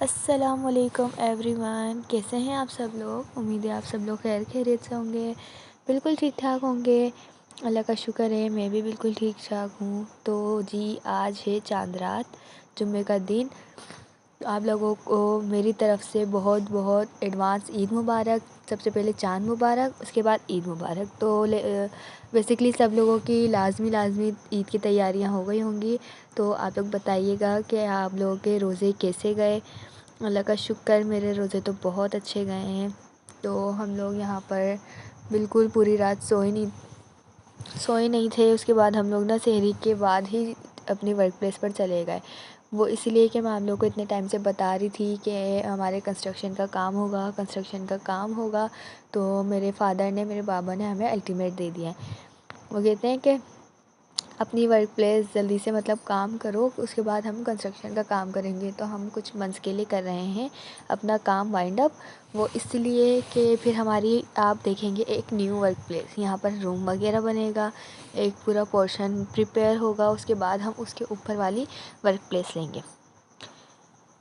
अस्सलामुअलैकुम एवरीवन, कैसे हैं आप सब लोग। उम्मीद है आप सब लोग खैर खैरियत से होंगे, बिल्कुल ठीक ठाक होंगे। अल्लाह का शुक्र है मैं भी बिल्कुल ठीक ठाक हूँ। तो जी आज है चांद रात, जुम्मे का दिन। आप लोगों को मेरी तरफ़ से बहुत बहुत एडवांस ईद मुबारक। सबसे पहले चांद मुबारक, उसके बाद ईद मुबारक। तो बेसिकली सब लोगों की लाज़मी ईद की तैयारियां हो गई होंगी। तो आप लोग बताइएगा कि आप लोगों के रोज़े कैसे गए। अल्लाह का शुक्र मेरे रोज़े तो बहुत अच्छे गए हैं। तो हम लोग यहाँ पर बिल्कुल पूरी रात सोए नहीं थे। उसके बाद हम लोग ना सहरी के बाद ही अपनी वर्क प्लेस पर चले गए। वो इसलिए कि मैं आप लोगों को इतने टाइम से बता रही थी कि हमारे कंस्ट्रक्शन का काम होगा। तो मेरे फादर ने, मेरे बाबा ने हमें अल्टीमेट दे दिया है। वो कहते हैं कि अपनी वर्क प्लेस जल्दी से मतलब काम करो, उसके बाद हम कंस्ट्रक्शन का काम करेंगे। तो हम कुछ मंथ्स के लिए कर रहे हैं अपना काम वाइंड अप। वो इसलिए कि फिर हमारी आप देखेंगे एक न्यू वर्क प्लेस, यहाँ पर रूम वगैरह बनेगा, एक पूरा पोर्शन प्रिपेयर होगा। उसके बाद हम उसके ऊपर वाली वर्क प्लेस लेंगे।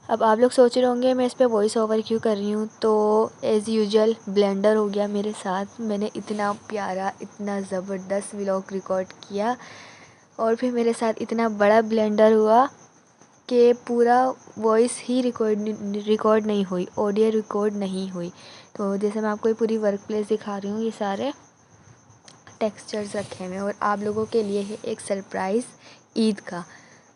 अब आप लोग सोच रहे होंगे मैं इस पर वॉइस ओवर क्यों कर रही हूँ। तो एज़ यूजुअल ब्लेंडर हो गया मेरे साथ। मैंने इतना प्यारा, इतना ज़बरदस्त व्लॉग रिकॉर्ड किया और फिर मेरे साथ इतना बड़ा ब्लेंडर हुआ कि पूरा वॉइस ही रिकॉर्ड नहीं हुई, ऑडियो रिकॉर्ड नहीं हुई। तो जैसे मैं आपको ये पूरी वर्क प्लेस दिखा रही हूँ, ये सारे टेक्सचर्स रखे हुए हैं और आप लोगों के लिए है एक सरप्राइज़ ईद का।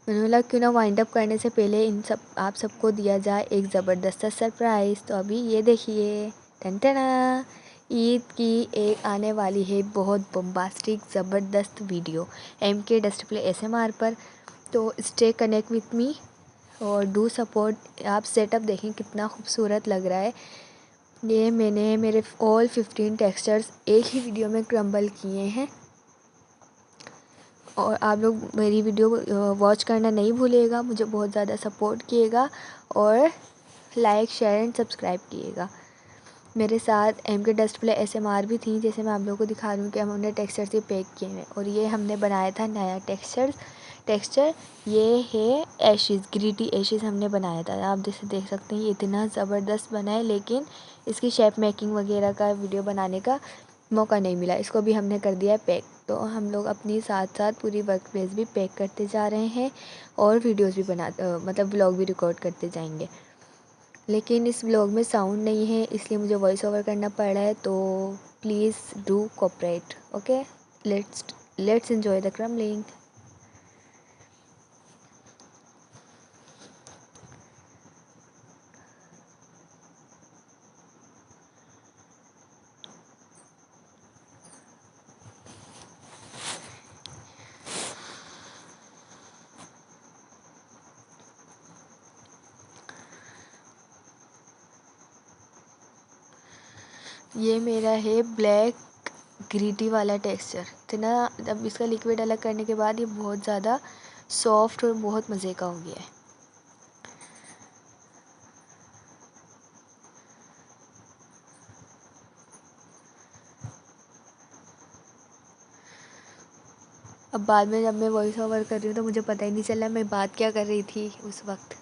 मैंने बोला क्यों ना वाइंड अप करने से पहले इन सब आप सबको दिया जाए एक ज़बरदस्त सा सरप्राइज़। तो अभी ये देखिए, टन ईद की एक आने वाली है बहुत बम्बास्टिक ज़बरदस्त वीडियो MK डिस्प्ले SMR पर। तो स्टे कनेक्ट विथ मी और डू सपोर्ट। आप सेटअप देखें कितना खूबसूरत लग रहा है। ये मैंने मेरे ऑल 15 टेक्सचर्स एक ही वीडियो में क्रम्बल किए हैं। और आप लोग मेरी वीडियो वॉच करना नहीं भूलिएगा, मुझे बहुत ज़्यादा सपोर्ट किएगा और लाइक शेयर एंड सब्सक्राइब किएगा। मेरे साथ MK डिस्प्ले SMR भी थी, जैसे मैं आप लोगों को दिखा रही हूँ कि हमने टेक्सचर से पैक किए हैं। और ये हमने बनाया था नया टेक्सचर ये है एशेज़, ग्रीटी एशेज़ हमने बनाया था। आप जैसे देख सकते हैं ये इतना ज़बरदस्त बना है, लेकिन इसकी शेप मेकिंग वगैरह का वीडियो बनाने का मौका नहीं मिला। इसको भी हमने कर दिया है पैक। तो हम लोग अपनी साथ साथ पूरी वर्क प्लेस भी पैक करते जा रहे हैं और वीडियोस भी मतलब व्लॉग भी रिकॉर्ड करते जाएंगे। लेकिन इस व्लॉग में साउंड नहीं है, इसलिए मुझे वॉइस ओवर करना पड़ रहा है। तो please do cooperate. Okay, let's enjoy the crumbling. ये मेरा है ब्लैक ग्रीटी वाला टेक्सचर। इतना अब इसका लिक्विड अलग करने के बाद ये बहुत ज़्यादा सॉफ्ट और बहुत मज़े का हो गया है। अब बाद में जब मैं वॉइस ओवर कर रही हूँ तो मुझे पता ही नहीं चला मैं बात क्या कर रही थी उस वक्त।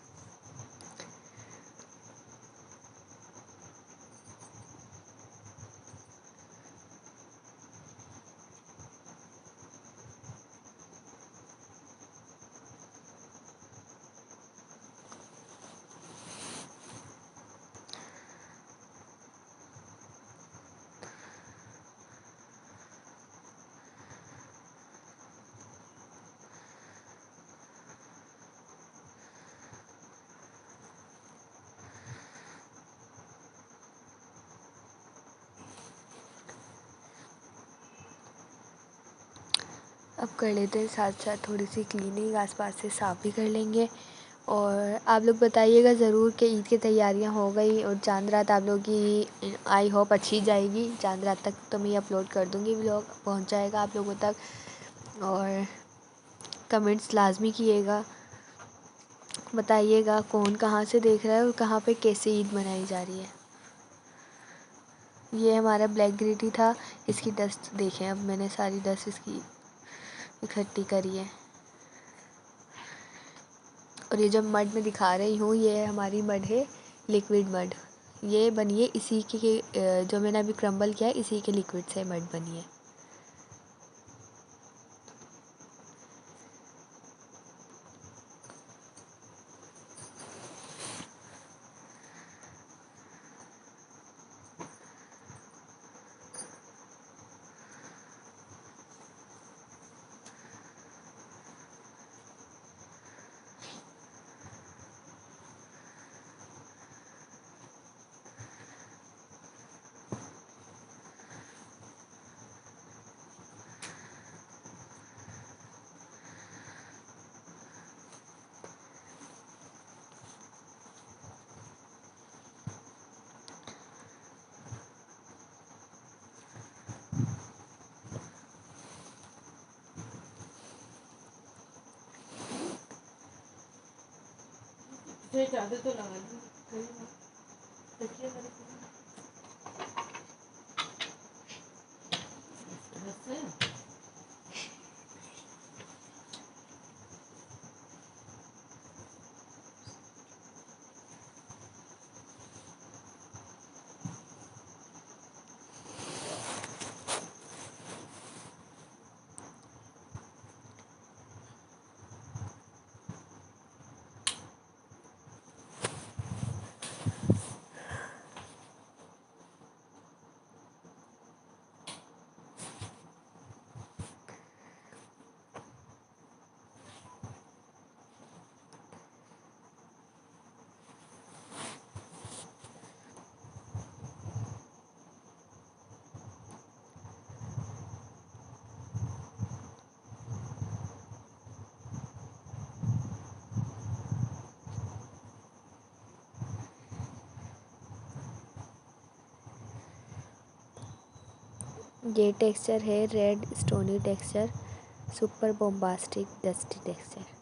अब कर लेते हैं साथ साथ थोड़ी सी क्लीनिंग, आसपास से साफ़ भी कर लेंगे। और आप लोग बताइएगा ज़रूर कि ईद की तैयारियां हो गई और चांद रात आप लोगों की आई होप अच्छी जाएगी। चांद रात तक तो मैं अपलोड कर दूँगी, व्लॉग पहुंच जाएगा आप लोगों तक। और कमेंट्स लाजमी कीजिएगा, बताइएगा कौन कहाँ से देख रहा है और कहाँ पे कैसे ईद मनाई जा रही है। ये हमारा ब्लैक ग्रीटी था, इसकी डस्ट देखें। अब मैंने सारी डस्ट इसकी इकट्ठी करी है। और ये जो मड में दिखा रही हूँ ये हमारी मड है, लिक्विड मड। ये बनी है इसी के जो मैंने अभी क्रम्बल किया है इसी के लिक्विड से मड बनी है। ज़्यादा तो लगा ली ये टेक्सचर है red stony texture, super bombastic dusty texture.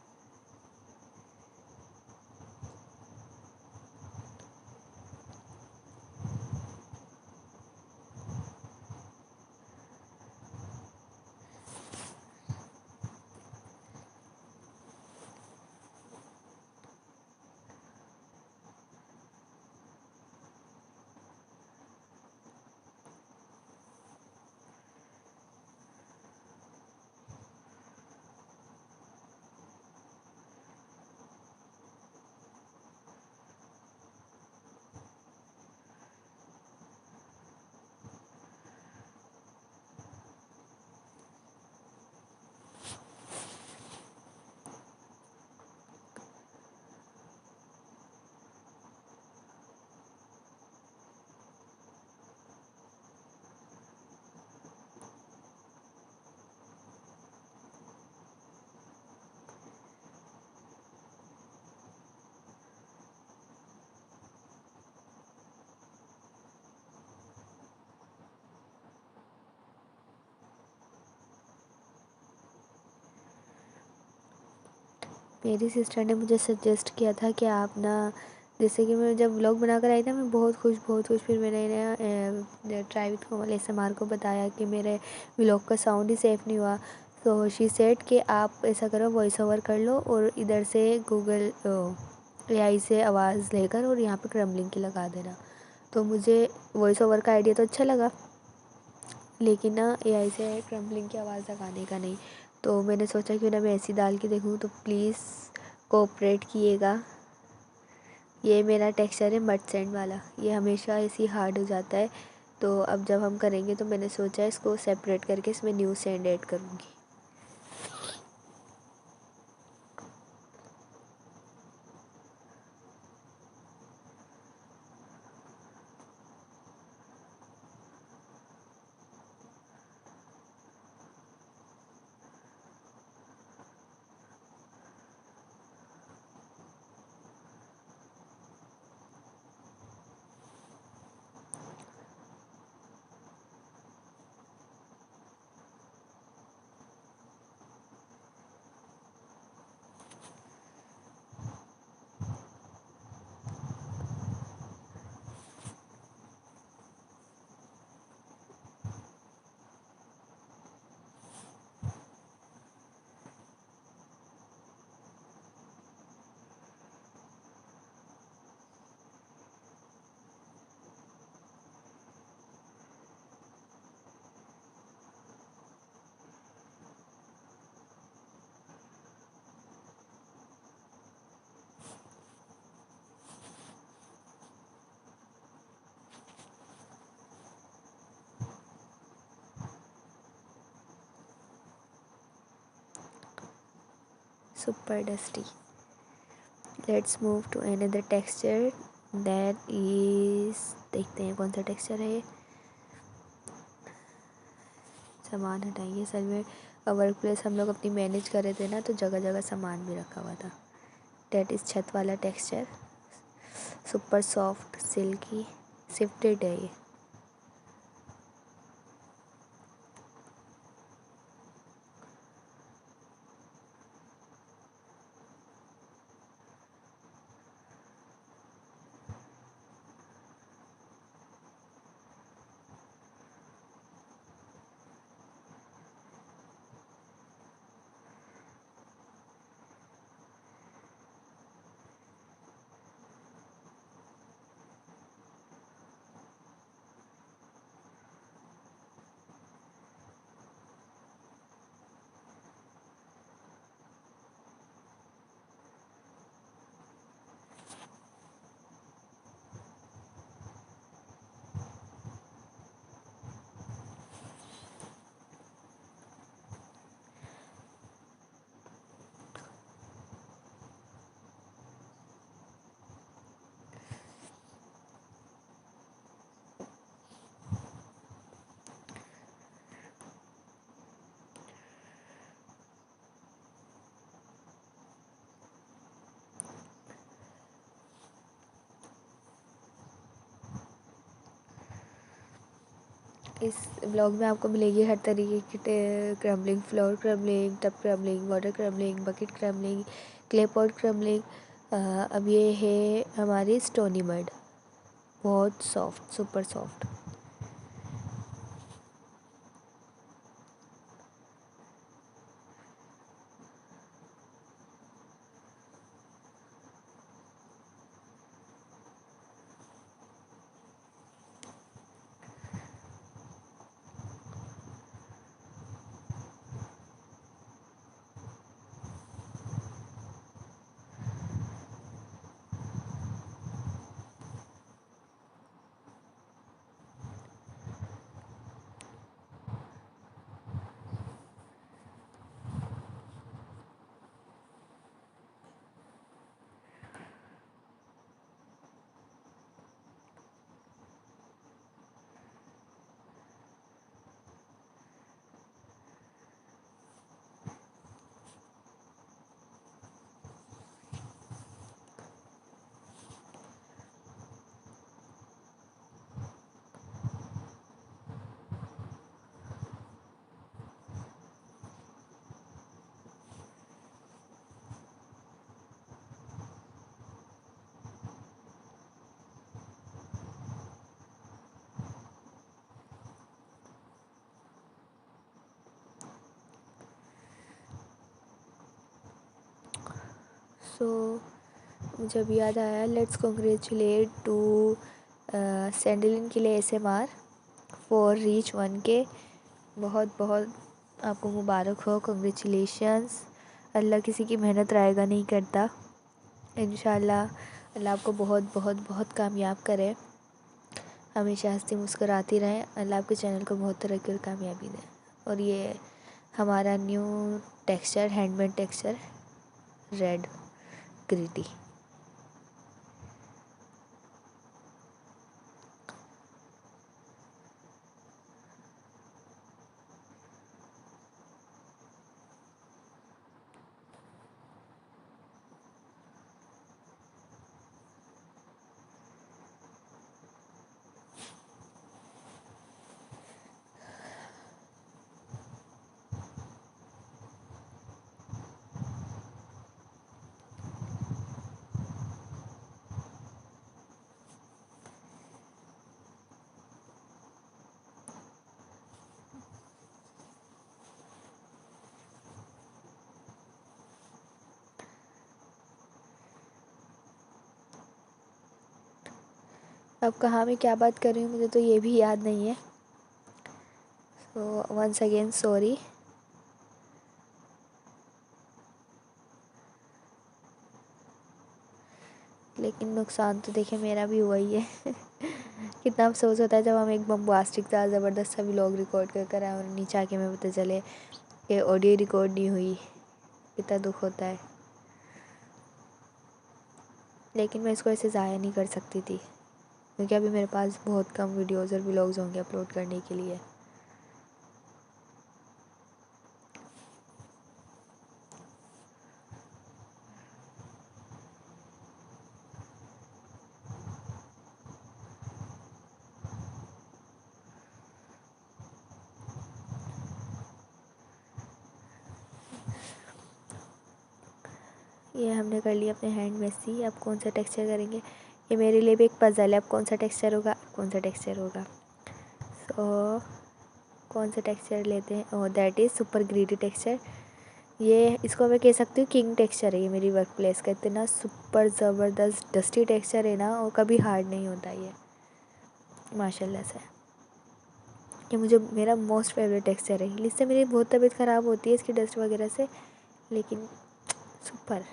मेरी सिस्टर ने मुझे सजेस्ट किया था कि आप ना, जैसे कि मैं जब व्लॉग बनाकर आई था मैं बहुत खुश, फिर मैंने ट्राई विद कोमल एसएमआर को बताया कि मेरे व्लॉग का साउंड ही सेफ़ नहीं हुआ। तो शी सेड कि आप ऐसा करो वॉइस ओवर कर लो और इधर से गूगल एआई से आवाज़ लेकर और यहाँ पे क्रम्बलिंग की लगा देना। तो मुझे वॉइस ओवर का आइडिया तो अच्छा लगा, लेकिन ना एआई से क्रम्बलिंग की आवाज़ लगाने का नहीं। तो मैंने सोचा क्यों ना मैं ऐसी डाल के देखूँ, तो प्लीज़ कोऑपरेट किएगा। ये मेरा टेक्सचर है मड सैंड वाला, ये हमेशा ऐसे ही हार्ड हो जाता है। तो अब जब हम करेंगे तो मैंने सोचा इसको सेपरेट करके इसमें न्यू सैंड ऐड करूँगी। super dusty. Let's move to another texture, that is, देखते हैं कौन सा टेक्सचर है ये। सामान हटाइए। असल में वर्क प्लेस हम लोग अपनी मैनेज कर रहे थे ना, तो जगह जगह सामान भी रखा हुआ था। डेट इज़ छत वाला टेक्सचर, सुपर सॉफ्ट सिल्की शिफ्टेड है ये। इस ब्लॉग में आपको मिलेगी हर तरीके की crumbling, floor crumbling, tub crumbling, water crumbling, bucket crumbling, clay pot crumbling. अब ये है हमारी स्टोनी मड, बहुत सॉफ्ट, सुपर सॉफ्ट। सो मुझे अभी याद आया, लेट्स कॉन्ग्रेचुलेट टू सैंडलिन के लिए ASMR फॉर रीच 1K। बहुत बहुत आपको मुबारक हो, कॉन्ग्रेचुलेशंस। अल्लाह किसी की मेहनत रायगा नहीं करता। इंशाल्लाह अल्लाह आपको बहुत बहुत बहुत कामयाब करे, हमेशा हंसती मुस्कुराती रहें। अल्लाह आपके चैनल को बहुत तरक्की और कामयाबी दें। और ये हमारा new texture, handmade texture, red gritty. अब कहाँ मैं क्या बात कर रही हूँ मुझे तो ये भी याद नहीं है। So once again sorry. लेकिन नुकसान तो देखे मेरा भी हुआ ही है। कितना अफसोस होता है जब हम एक बम्बास्टिक सा ज़बरदस्त सा व्लॉग रिकॉर्ड कर कर आए और नीचे आके हमें पता चले कि ऑडियो रिकॉर्ड नहीं हुई। कितना दुख होता है, लेकिन मैं इसको ऐसे ज़ाया नहीं कर सकती थी, क्योंकि अभी मेरे पास बहुत कम वीडियोज़ और व्लॉग्स होंगे अपलोड करने के लिए। ये हमने कर लिया अपने हैंड में सी। अब कौन सा टेक्सचर करेंगे, ये मेरे लिए भी एक पजल है। अब कौन सा टेक्सचर होगा, कौन सा टेक्सचर होगा। सो कौन सा टेक्सचर लेते हैं, oh that is super greedy texture. ये इसको मैं कह सकती हूँ किंग टेक्सचर है ये मेरी वर्क प्लेस का। इतना सुपर ज़बरदस्त डस्टी टेक्सचर है ना, और कभी हार्ड नहीं होता ये माशाल्लाह से। ये मुझे मेरा मोस्ट फेवरेट टेक्सचर है। इससे मेरी बहुत तबीयत ख़राब होती है इसकी डस्ट वगैरह से, लेकिन सुपर।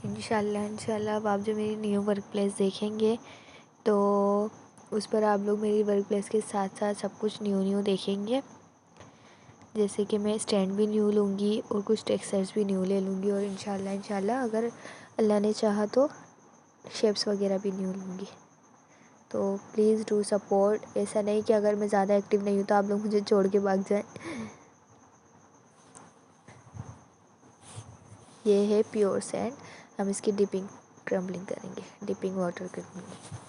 इंशाल्लाह अब आप जो मेरी न्यू वर्क प्लेस देखेंगे तो उस पर आप लोग मेरी वर्क प्लेस के साथ साथ सब कुछ न्यू देखेंगे। जैसे कि मैं स्टैंड भी न्यू लूँगी और कुछ टेक्सचर्स भी न्यू ले लूँगी, और इंशाल्लाह अगर अल्लाह ने चाहा तो शेप्स वगैरह भी न्यू लूँगी। तो प्लीज़ डू सपोर्ट। ऐसा नहीं कि अगर मैं ज़्यादा एक्टिव नहीं हूँ तो आप लोग मुझे छोड़ के भाग जाएं। ये है प्योर सैंड, हम इसकी डिपिंग क्रम्बलिंग करेंगे, डिपिंग वाटर करेंगे।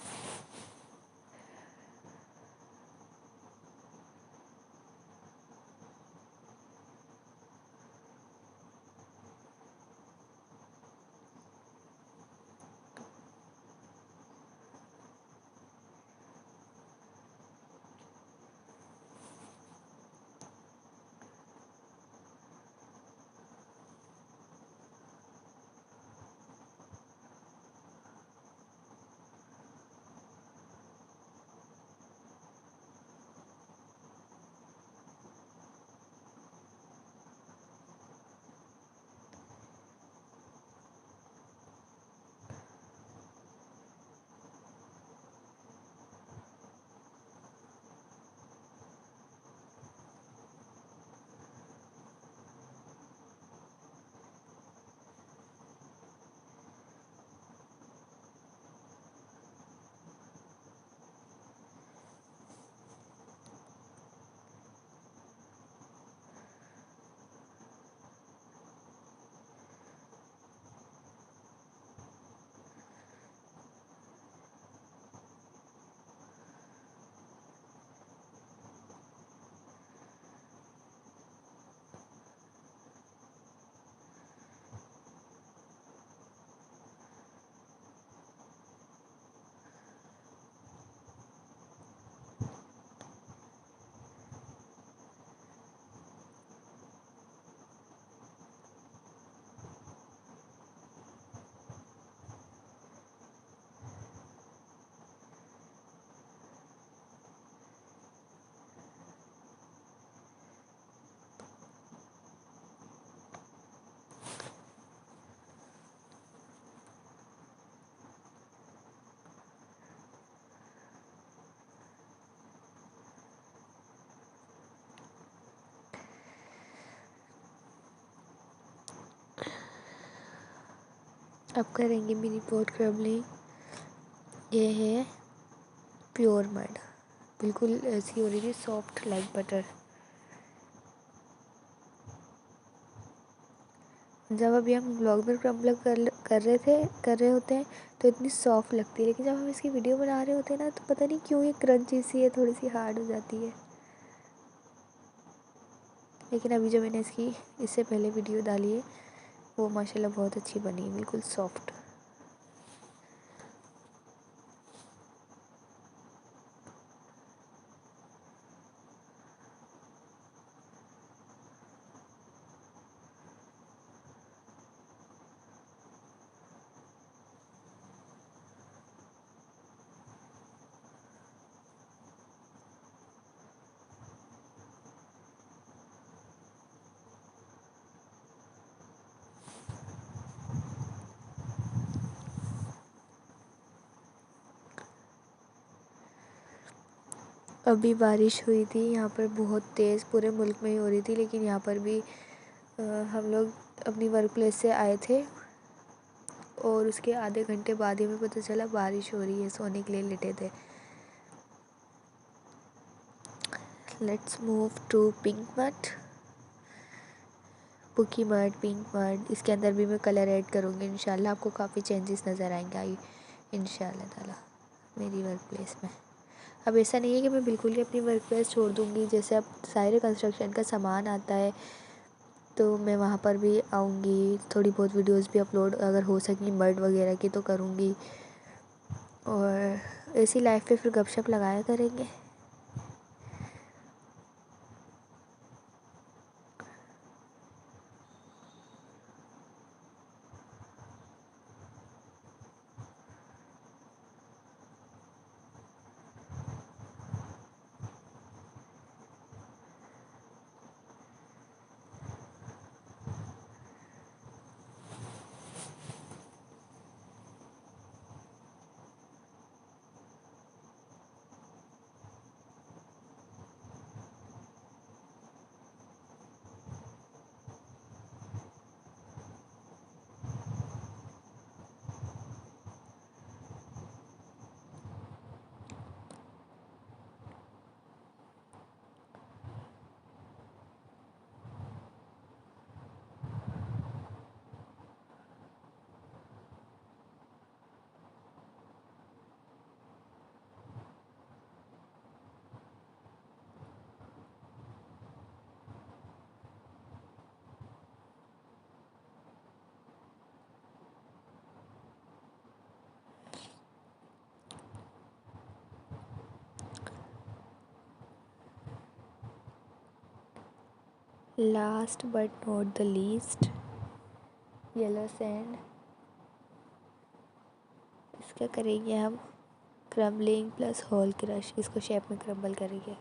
अब करेंगे मिनी पॉट क्रम्बलिंग। ये है प्योर मड, बिल्कुल ऐसी हो रही थी सॉफ्ट लाइक बटर। जब अभी हम ब्लॉग में क्रम्बल कर रहे होते हैं तो इतनी सॉफ्ट लगती है, लेकिन जब हम इसकी वीडियो बना रहे होते हैं ना तो पता नहीं क्यों ये क्रंची सी है, थोड़ी सी हार्ड हो जाती है। लेकिन अभी जो मैंने इससे पहले वीडियो डाली है वो माशाल्लाह बहुत अच्छी बनी है, बिल्कुल सॉफ्ट। अभी बारिश हुई थी यहाँ पर बहुत तेज़, पूरे मुल्क में ही हो रही थी, लेकिन यहाँ पर भी हम लोग अपनी वर्क प्लेस से आए थे और उसके आधे घंटे बाद ही हमें पता चला बारिश हो रही है, सोने के लिए लेटे थे। Let's move to pink mud, पुकी मड, पिंक मड। इसके अंदर भी मैं कलर ऐड करूँगी इंशाल्लाह, आपको काफ़ी चेंजेस नज़र आएंगे इंशाल्लाह ताला मेरी वर्क प्लेस में। अब ऐसा नहीं है कि मैं बिल्कुल ही अपनी वर्क प्लेस छोड़ दूँगी, जैसे अब सारे कंस्ट्रक्शन का सामान आता है तो मैं वहाँ पर भी आऊँगी, थोड़ी बहुत वीडियोस भी अपलोड अगर हो सकें मर्ड वगैरह की तो करूँगी, और ऐसी लाइफ पे फिर गपशप लगाया करेंगे। Last but not the least, yellow sand. इसका करेंगे हम क्रम्बलिंग प्लस होल क्रश, इसको शेप में क्रम्बल करेंगे।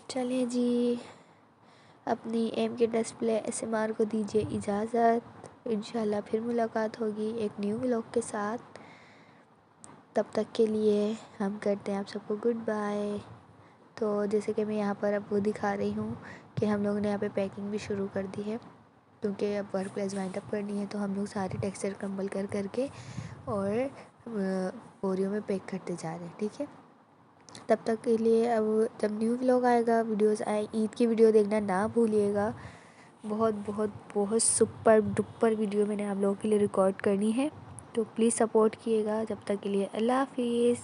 चलिए जी, अपनी एम के डिस्प्ले एसएमआर को दीजिए इजाज़त। इंशाल्लाह फिर मुलाकात होगी एक न्यू व्लॉग के साथ। तब तक के लिए हम करते हैं आप सबको गुड बाय। तो जैसे कि मैं यहाँ पर आपको दिखा रही हूँ कि हम लोगों ने यहाँ पे पैकिंग भी शुरू कर दी है, क्योंकि अब वर्क प्लेस वाइंड अप करनी है, तो हम लोग सारे टेक्सचर क्रम्बल कर करके और ओरियो में पैक करते जा रहे हैं। ठीक है, तब तक के लिए अब जब न्यू व्लॉग आएगा, वीडियोस आए, ईद की वीडियो देखना ना भूलिएगा। बहुत बहुत बहुत सुपर डुपर वीडियो मैंने आप लोगों के लिए रिकॉर्ड करनी है, तो प्लीज़ सपोर्ट किएगा। जब तक के लिए अल्लाह हाफिज़।